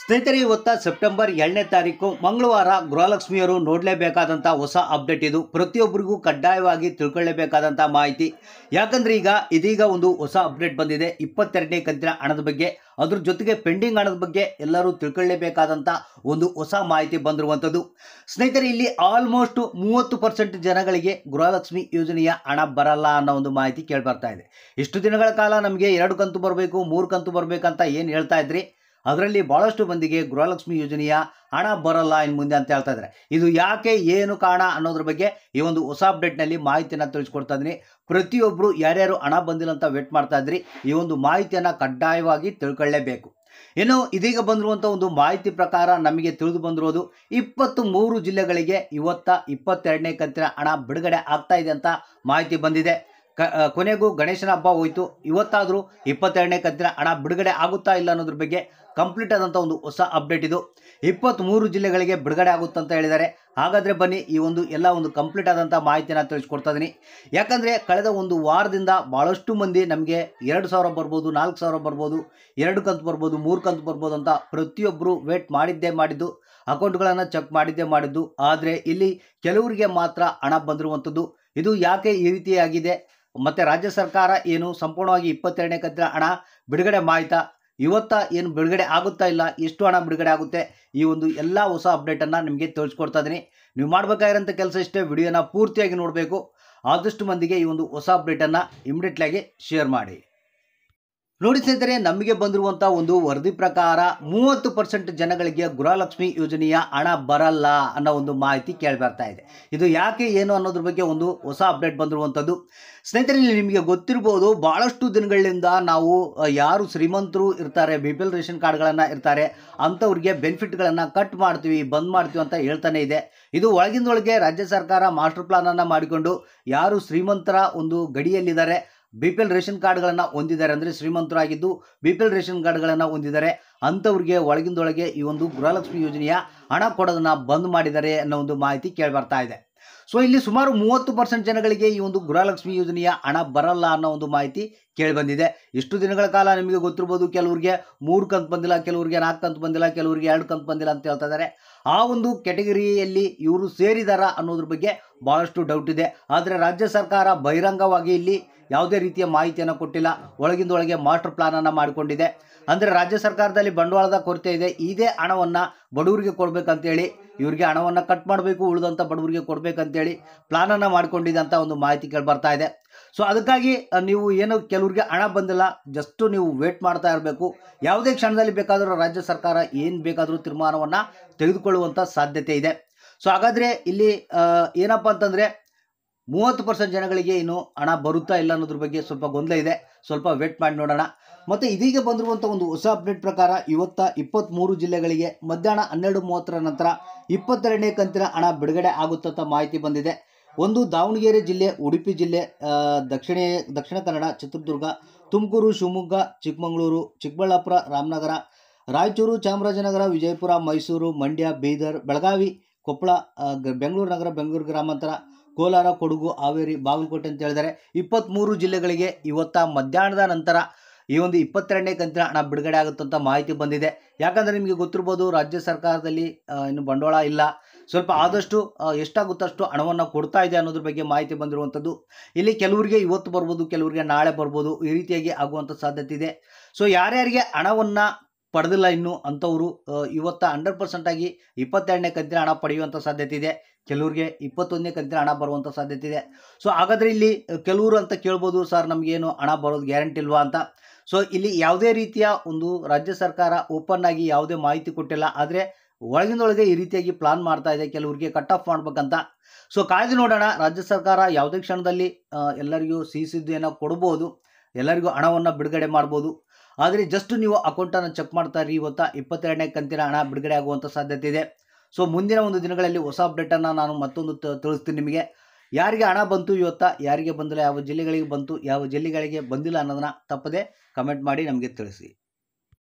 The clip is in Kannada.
ಸ್ನೇಹಿತರೆ, ಇವತ್ತು ಸೆಪ್ಟೆಂಬರ್ 2ನೇ ತಾರೀಕು ಮಂಗಳವಾರ ಗೃಹಲಕ್ಷ್ಮಿಯವರು ನೋಡಲೇಬೇಕಾದಂಥ ಹೊಸ ಅಪ್ಡೇಟ್ ಇದು. ಪ್ರತಿಯೊಬ್ಬರಿಗೂ ಕಡ್ಡಾಯವಾಗಿ ತಿಳ್ಕೊಳ್ಳೇಬೇಕಾದಂಥ ಮಾಹಿತಿ. ಯಾಕಂದರೆ ಇದೀಗ ಒಂದು ಹೊಸ ಅಪ್ಡೇಟ್ ಬಂದಿದೆ 22ನೇ ಕಂತಿನ ಹಣದ ಬಗ್ಗೆ. ಅದ್ರ ಜೊತೆಗೆ ಪೆಂಡಿಂಗ್ ಹಣದ ಬಗ್ಗೆ ಎಲ್ಲರೂ ತಿಳ್ಕೊಳ್ಳೇಬೇಕಾದಂಥ ಒಂದು ಹೊಸ ಮಾಹಿತಿ ಬಂದಿರುವಂಥದ್ದು. ಸ್ನೇಹಿತರೆ, ಇಲ್ಲಿ ಆಲ್ಮೋಸ್ಟ್ 30% ಜನಗಳಿಗೆ ಗೃಹಲಕ್ಷ್ಮಿ ಯೋಜನೆಯ ಹಣ ಬರಲ್ಲ ಅನ್ನೋ ಒಂದು ಮಾಹಿತಿ ಕೇಳಿಬರ್ತಾ ಇದೆ. ಇಷ್ಟು ದಿನಗಳ ಕಾಲ ನಮಗೆ 2 ಕಂತು ಬರಬೇಕು, 3 ಕಂತು ಬರಬೇಕಂತ ಏನು ಹೇಳ್ತಾ ಇದ್ರಿ, ಅದರಲ್ಲಿ ಭಾಳಷ್ಟು ಮಂದಿಗೆ ಗೃಹಲಕ್ಷ್ಮಿ ಯೋಜನೆಯ ಹಣ ಬರಲ್ಲ ಇನ್ನು ಮುಂದೆ ಅಂತ ಹೇಳ್ತಾ ಇದ್ದಾರೆ. ಇದು ಯಾಕೆ, ಏನು ಕಾರಣ ಅನ್ನೋದ್ರ ಬಗ್ಗೆ ಈ ಒಂದು ಹೊಸ ಅಪ್ಡೇಟ್ನಲ್ಲಿ ಮಾಹಿತಿಯನ್ನು ತಿಳಿಸ್ಕೊಡ್ತಾ ಇದ್ದೀನಿ. ಪ್ರತಿಯೊಬ್ಬರು ಯಾರ್ಯಾರು ಹಣ ಬಂದಿಲ್ಲ ಅಂತ ವೇಟ್ ಮಾಡ್ತಾ ಇದ್ರಿ, ಈ ಒಂದು ಮಾಹಿತಿಯನ್ನು ಕಡ್ಡಾಯವಾಗಿ ತಿಳ್ಕೊಳ್ಳೇಬೇಕು. ಇನ್ನು ಇದೀಗ ಬಂದಿರುವಂಥ ಒಂದು ಮಾಹಿತಿ ಪ್ರಕಾರ ನಮಗೆ ತಿಳಿದು ಬಂದಿರೋದು 23 ಜಿಲ್ಲೆಗಳಿಗೆ ಇವತ್ತ 22ನೇ ಕಂತಿನ ಹಣ ಬಿಡುಗಡೆ ಆಗ್ತಾ ಇದೆ ಅಂತ ಮಾಹಿತಿ ಬಂದಿದೆ. ಕೊನೆಗೂ ಗಣೇಶನ ಹಬ್ಬ ಹೋಯಿತು, ಇವತ್ತಾದರೂ 22ನೇ ಕಂತಿನ ಹಣ ಬಿಡುಗಡೆ ಆಗುತ್ತಾ ಇಲ್ಲ ಅನ್ನೋದ್ರ ಬಗ್ಗೆ ಕಂಪ್ಲೀಟ್ ಆದಂಥ ಒಂದು ಹೊಸ ಅಪ್ಡೇಟ್ ಇದು. 23 ಜಿಲ್ಲೆಗಳಿಗೆ ಬಿಡುಗಡೆ ಆಗುತ್ತಂತ ಹೇಳಿದ್ದಾರೆ. ಹಾಗಾದರೆ ಬನ್ನಿ ಈ ಒಂದು ಎಲ್ಲ ಒಂದು ಕಂಪ್ಲೀಟ್ ಆದಂಥ ಮಾಹಿತಿಯನ್ನು ತಿಳಿಸ್ಕೊಡ್ತಾ ಇದ್ದೀನಿ. ಯಾಕಂದರೆ ಕಳೆದ ಒಂದು ವಾರದಿಂದ ಭಾಳಷ್ಟು ಮಂದಿ ನಮಗೆ 2,000 ಬರ್ಬೋದು, 4,000 ಬರ್ಬೋದು, 2 ಕಂತು ಬರ್ಬೋದು, 3 ಕಂತು ಬರ್ಬೋದು ಅಂತ ಪ್ರತಿಯೊಬ್ಬರು ವೇಟ್ ಮಾಡಿದ್ದು, ಅಕೌಂಟ್ಗಳನ್ನು ಚೆಕ್ ಮಾಡಿದ್ದು. ಆದರೆ ಇಲ್ಲಿ ಕೆಲವರಿಗೆ ಮಾತ್ರ ಹಣ ಬಂದಿರುವಂಥದ್ದು. ಇದು ಯಾಕೆ ಈ ರೀತಿಯಾಗಿದೆ, ಮತ್ತು ರಾಜ್ಯ ಸರ್ಕಾರ ಏನು ಸಂಪೂರ್ಣವಾಗಿ 22ನೇ ಕಂತಿನ ಹಣ ಬಿಡುಗಡೆ ಮಾಹಿತ ಇವತ್ತ ಏನು ಬಿಡುಗಡೆ ಆಗುತ್ತಾ ಇಲ್ಲ, ಎಷ್ಟು ಹಣ ಬಿಡುಗಡೆ ಆಗುತ್ತೆ, ಈ ಒಂದು ಎಲ್ಲ ಹೊಸ ಅಪ್ಡೇಟನ್ನು ನಿಮಗೆ ತಿಳಿಸ್ಕೊಡ್ತಾ ಇದ್ದೀನಿ. ನೀವು ಮಾಡಬೇಕಾಗಿರೋಂಥ ಕೆಲಸ ಇಷ್ಟೇ, ವಿಡಿಯೋನ ಪೂರ್ತಿಯಾಗಿ ನೋಡಬೇಕು. ಆದಷ್ಟು ಮಂದಿಗೆ ಈ ಒಂದು ಹೊಸ ಅಪ್ಡೇಟನ್ನು ಇಮಿಡಿಯೇಟ್ಲಾಗಿ ಶೇರ್ ಮಾಡಿ. ನೋಡಿ ಸ್ನೇಹಿತರೆ, ನಮಗೆ ಬಂದಿರುವಂಥ ಒಂದು ವರದಿ ಪ್ರಕಾರ 30% ಜನಗಳಿಗೆ ಗೃಹಲಕ್ಷ್ಮಿ ಯೋಜನೆಯ ಹಣ ಬರಲ್ಲ ಅನ್ನೋ ಒಂದು ಮಾಹಿತಿ ಕೇಳಿಬರ್ತಾ ಇದೆ. ಇದು ಯಾಕೆ, ಏನು ಅನ್ನೋದ್ರ ಬಗ್ಗೆ ಒಂದು ಹೊಸ ಅಪ್ಡೇಟ್ ಬಂದಿರುವಂಥದ್ದು. ಸ್ನೇಹಿತರೆ, ನಿಮಗೆ ಗೊತ್ತಿರ್ಬೋದು, ಭಾಳಷ್ಟು ದಿನಗಳಿಂದ ನಾವು ಯಾರು ಶ್ರೀಮಂತರು ಇರ್ತಾರೆ, BPL ರೇಷನ್ ಕಾರ್ಡ್ಗಳನ್ನು ಇರ್ತಾರೆ ಅಂಥವ್ರಿಗೆ ಬೆನಿಫಿಟ್ಗಳನ್ನು ಕಟ್ ಮಾಡ್ತೀವಿ, ಬಂದ್ ಮಾಡ್ತೀವಿ ಅಂತ ಹೇಳ್ತಾನೆ ಇದೆ. ಇದು ಒಳಗಿಂದೊಳಗೆ ರಾಜ್ಯ ಸರ್ಕಾರ ಮಾಸ್ಟರ್ ಪ್ಲಾನನ್ನು ಮಾಡಿಕೊಂಡು ಯಾರು ಶ್ರೀಮಂತರ ಒಂದು ಗಡಿಯಲ್ಲಿದ್ದಾರೆ, BPL ರೇಷನ್ ಕಾರ್ಡ್ಗಳನ್ನು ಹೊಂದಿದ್ದಾರೆ, ಅಂದರೆ ಶ್ರೀಮಂತರಾಗಿದ್ದು BPL ರೇಷನ್ ಕಾರ್ಡ್ಗಳನ್ನು ಹೊಂದಿದ್ದಾರೆ ಅಂಥವ್ರಿಗೆ ಒಳಗಿಂದೊಳಗೆ ಈ ಒಂದು ಗೃಹಲಕ್ಷ್ಮಿ ಯೋಜನೆಯ ಹಣ ಕೊಡೋದನ್ನು ಬಂದ್ ಮಾಡಿದ್ದಾರೆ ಅನ್ನೋ ಒಂದು ಮಾಹಿತಿ ಕೇಳಿಬರ್ತಾ ಇದೆ. ಸೊ ಇಲ್ಲಿ ಸುಮಾರು 30% ಜನಗಳಿಗೆ ಈ ಒಂದು ಗೃಹಲಕ್ಷ್ಮಿ ಯೋಜನೆಯ ಹಣ ಬರಲ್ಲ ಅನ್ನೋ ಒಂದು ಮಾಹಿತಿ ಕೇಳಿಬಂದಿದೆ. ಇಷ್ಟು ದಿನಗಳ ಕಾಲ ನಿಮಗೆ ಗೊತ್ತಿರ್ಬೋದು, ಕೆಲವರಿಗೆ 3 ಕಂತು ಬಂದಿಲ್ಲ, ಕೆಲವರಿಗೆ 4 ಕಂತು ಬಂದಿಲ್ಲ, ಕೆಲವರಿಗೆ 2 ಕಂತು ಬಂದಿಲ್ಲ ಅಂತ ಹೇಳ್ತಾ ಇದ್ದಾರೆ. ಆ ಒಂದು ಕ್ಯಾಟಗರಿಯಲ್ಲಿ ಇವರು ಸೇರಿದಾರ ಅನ್ನೋದ್ರ ಬಗ್ಗೆ ಭಾಳಷ್ಟು ಡೌಟ್ ಇದೆ. ಆದರೆ ರಾಜ್ಯ ಸರ್ಕಾರ ಬಹಿರಂಗವಾಗಿ ಇಲ್ಲಿ ಯಾವುದೇ ರೀತಿಯ ಮಾಹಿತಿಯನ್ನು ಕೊಟ್ಟಿಲ್ಲ, ಒಳಗಿಂದೊಳಗೆ ಮಾಸ್ಟರ್ ಪ್ಲಾನನ್ನು ಮಾಡಿಕೊಂಡಿದೆ. ಅಂದರೆ ರಾಜ್ಯ ಸರ್ಕಾರದಲ್ಲಿ ಬಂಡವಾಳದ ಕೊರತೆ ಇದೆ, ಇದೇ ಹಣವನ್ನು ಬಡವರಿಗೆ ಕೊಡಬೇಕಂತೇಳಿ, ಇವರಿಗೆ ಹಣವನ್ನು ಕಟ್ ಮಾಡಬೇಕು, ಉಳಿದಂಥ ಬಡವರಿಗೆ ಕೊಡಬೇಕಂತೇಳಿ ಪ್ಲಾನನ್ನು ಮಾಡಿಕೊಂಡಿದೆ ಅಂತ ಒಂದು ಮಾಹಿತಿ ಕೇಳಿ ಬರ್ತಾ ಇದೆ. ಸೊ ಅದಕ್ಕಾಗಿ ನೀವು ಏನು ಕೆಲವರಿಗೆ ಹಣ ಬಂದಿಲ್ಲ, ಜಸ್ಟು ನೀವು ವೇಟ್ ಮಾಡ್ತಾ ಇರಬೇಕು. ಯಾವುದೇ ಕ್ಷಣದಲ್ಲಿ ಬೇಕಾದರೂ ರಾಜ್ಯ ಸರ್ಕಾರ ಏನು ಬೇಕಾದರೂ ತೀರ್ಮಾನವನ್ನು ತೆಗೆದುಕೊಳ್ಳುವಂಥ ಸಾಧ್ಯತೆ ಇದೆ. ಸೊ ಹಾಗಾದರೆ ಇಲ್ಲಿ ಏನಪ್ಪ ಅಂತಂದರೆ 30% ಜನಗಳಿಗೆ ಇನ್ನು ಹಣ ಬರುತ್ತಾ ಇಲ್ಲ ಅನ್ನೋದ್ರ ಬಗ್ಗೆ ಸ್ವಲ್ಪ ಗೊಂದಲ ಇದೆ, ಸ್ವಲ್ಪ ವೇಟ್ ಮಾಡಿ ನೋಡೋಣ. ಮತ್ತು ಇದೀಗ ಬಂದಿರುವಂಥ ಒಂದು ಹೊಸ ಅಪ್ಡೇಟ್ ಪ್ರಕಾರ ಇವತ್ತ 23 ಜಿಲ್ಲೆಗಳಿಗೆ ಮಧ್ಯಾಹ್ನ 12:30 ನಂತರ 22ನೇ ಕಂತಿನ ಹಣ ಬಿಡುಗಡೆ ಆಗುತ್ತಂತ ಮಾಹಿತಿ ಬಂದಿದೆ. ಒಂದು ದಾವಣಗೆರೆ ಜಿಲ್ಲೆ, ಉಡುಪಿ ಜಿಲ್ಲೆ, ದಕ್ಷಿಣ ಕನ್ನಡ, ಚಿತ್ರದುರ್ಗ, ತುಮಕೂರು, ಶಿವಮೊಗ್ಗ, ಚಿಕ್ಕಮಗಳೂರು, ಚಿಕ್ಕಬಳ್ಳಾಪುರ, ರಾಮನಗರ, ರಾಯಚೂರು, ಚಾಮರಾಜನಗರ, ವಿಜಯಪುರ, ಮೈಸೂರು, ಮಂಡ್ಯ, ಬೀದರ್, ಬೆಳಗಾವಿ, ಕೊಪ್ಪಳ, ಬೆಂಗಳೂರು ನಗರ, ಬೆಂಗಳೂರು ಗ್ರಾಮಾಂತರ, ಕೋಲಾರ, ಕೊಡಗು, ಹಾವೇರಿ, ಬಾಗಲಕೋಟೆ ಅಂತ ಹೇಳಿದರೆ 23 ಜಿಲ್ಲೆಗಳಿಗೆ ಇವತ್ತ ಮಧ್ಯಾಹ್ನದ ನಂತರ ಈ ಒಂದು 22ನೇ ಕಂತಿನ ಹಣ ಬಿಡುಗಡೆ ಆಗುತ್ತಂತ ಮಾಹಿತಿ ಬಂದಿದೆ. ಯಾಕಂದರೆ ನಿಮಗೆ ಗೊತ್ತಿರ್ಬೋದು, ರಾಜ್ಯ ಸರ್ಕಾರದಲ್ಲಿ ಇನ್ನು ಬಂಡವಾಳ ಇಲ್ಲ, ಸ್ವಲ್ಪ ಆದಷ್ಟು ಎಷ್ಟಾಗುತ್ತೋ ಅಷ್ಟು ಹಣವನ್ನು ಕೊಡ್ತಾ ಇದೆ ಅನ್ನೋದ್ರ ಬಗ್ಗೆ ಮಾಹಿತಿ ಬಂದಿರುವಂಥದ್ದು. ಇಲ್ಲಿ ಕೆಲವರಿಗೆ ಇವತ್ತು ಬರ್ಬೋದು, ಕೆಲವರಿಗೆ ನಾಳೆ ಬರ್ಬೋದು, ಈ ರೀತಿಯಾಗಿ ಆಗುವಂಥ ಸಾಧ್ಯತೆ ಇದೆ. ಸೊ ಯಾರ್ಯಾರಿಗೆ ಹಣವನ್ನು ಪಡೆದಿಲ್ಲ ಇನ್ನು ಅಂಥವರು ಇವತ್ತು 100% ಆಗಿ 22ನೇ ಕಂತಿನ ಹಣ ಪಡೆಯುವಂಥ ಸಾಧ್ಯತೆ ಇದೆ. ಕೆಲವರಿಗೆ 21ನೇ ಕಂತಿನ ಹಣ ಬರುವಂಥ ಸಾಧ್ಯತೆ ಇದೆ. ಸೊ ಹಾಗಾದರೆ ಇಲ್ಲಿ ಕೆಲವರು ಅಂತ ಕೇಳ್ಬೋದು, ಸರ್ ನಮಗೇನು ಹಣ ಬರೋದು ಗ್ಯಾರಂಟಿ ಇಲ್ವಾ ಅಂತ. ಸೊ ಇಲ್ಲಿ ಯಾವುದೇ ರೀತಿಯ ಒಂದು ರಾಜ್ಯ ಸರ್ಕಾರ ಓಪನ್ ಆಗಿ ಯಾವುದೇ ಮಾಹಿತಿ ಕೊಟ್ಟಿಲ್ಲ, ಆದರೆ ಒಳಗಿಂದೊಳಗೆ ಈ ರೀತಿಯಾಗಿ ಪ್ಲಾನ್ ಮಾಡ್ತಾ ಇದೆ ಕೆಲವರಿಗೆ ಕಟ್ ಆಫ್ ಮಾಡ್ಬೇಕಂತ. ಸೊ ಕಾಯ್ದು ನೋಡೋಣ, ರಾಜ್ಯ ಸರ್ಕಾರ ಯಾವುದೇ ಕ್ಷಣದಲ್ಲಿ ಎಲ್ಲರಿಗೂ ಸಿಹಿಸಿದ್ದು ಏನೋ ಕೊಡ್ಬೋದು, ಎಲ್ಲರಿಗೂ ಹಣವನ್ನು ಬಿಡುಗಡೆ ಮಾಡ್ಬೋದು. ಆದರೆ ಜಸ್ಟ್ ನೀವು ಅಕೌಂಟನ್ನು ಚೆಕ್ ಮಾಡ್ತಾ ಇರಿ, ಇವತ್ತು 22ನೇ ಕಂತಿನ ಹಣ ಬಿಡುಗಡೆ ಆಗುವಂಥ ಸಾಧ್ಯತೆ ಇದೆ. ಸೊ ಮುಂದಿನ ಒಂದು ದಿನಗಳಲ್ಲಿ ಹೊಸ ಅಪ್ಡೇಟನ್ನು ನಾನು ಮತ್ತೊಂದು ತಿಳಿಸ್ತೀನಿ ನಿಮಗೆ. ಯಾರಿಗೆ ಹಣ ಬಂತು ಇವತ್ತು, ಯಾರಿಗೆ ಬಂದಿಲ್ಲ, ಯಾವ ಜಿಲ್ಲೆಗಳಿಗೆ ಬಂತು, ಯಾವ ಜಿಲ್ಲೆಗಳಿಗೆ ಬಂದಿಲ್ಲ ಅನ್ನೋದನ್ನು ತಪ್ಪದೆ ಕಮೆಂಟ್ ಮಾಡಿ ನಮಗೆ ತಿಳಿಸಿ.